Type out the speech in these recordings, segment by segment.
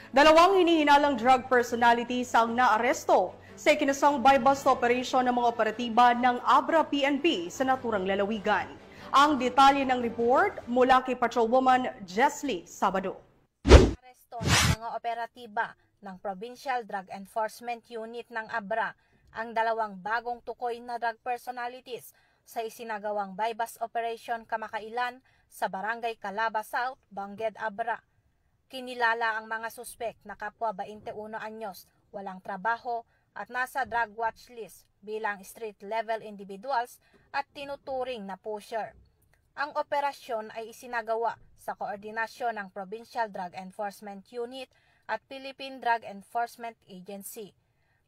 Dalawang hinihinalang drug personalities ang naaresto sa ikinasang buy-bust operation ng mga operatiba ng Abra-PNP sa naturang lalawigan. Ang detalye ng report mula kay Patrolwoman Jesly Sabado. Aresto ng mga operatiba ng Provincial Drug Enforcement Unit ng Abra ang dalawang bagong tukoy na drug personalities sa isinagawang buy-bust operation kamakailan sa Barangay Calaba South, Bangged, Abra. Kinilala ang mga suspek na kapwa 21 anyos, walang trabaho at nasa drug watch list bilang street-level individuals at tinuturing na pusher. Ang operasyon ay isinagawa sa koordinasyon ng Provincial Drug Enforcement Unit at Philippine Drug Enforcement Agency.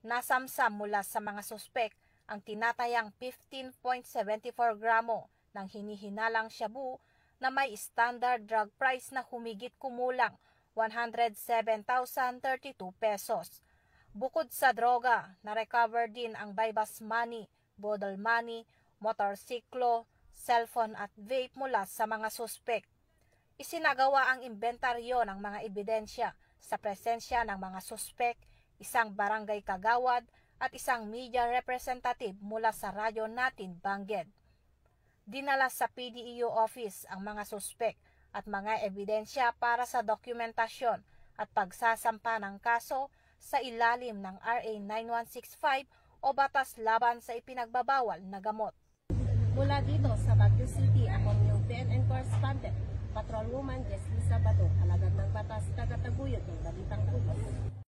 Nasamsam mula sa mga suspek ang tinatayang 15.74 gramo ng hinihinalang shabu na may standard drug price na humigit kumulang 107,032 pesos. Bukod sa droga, na-recover din ang buy-bust money, bodle money, motorsiklo, cellphone at vape mula sa mga suspek. Isinagawa ang inventaryo ng mga ebidensya sa presensya ng mga suspek, isang barangay kagawad at isang media representative mula sa radyo natin Bangged. Dinala sa PDEO office ang mga suspek at mga ebidensya para sa dokumentasyon at pagsasampa ng kaso sa ilalim ng RA 9165 o Batas Laban sa Ipinagbabawal na Gamot. Mula dito sa Baguio City, ako yung PNN correspondent, Patrolwoman Jesly Sabado, alagad ng batas, taga-taguyod ng Balitang Ubos.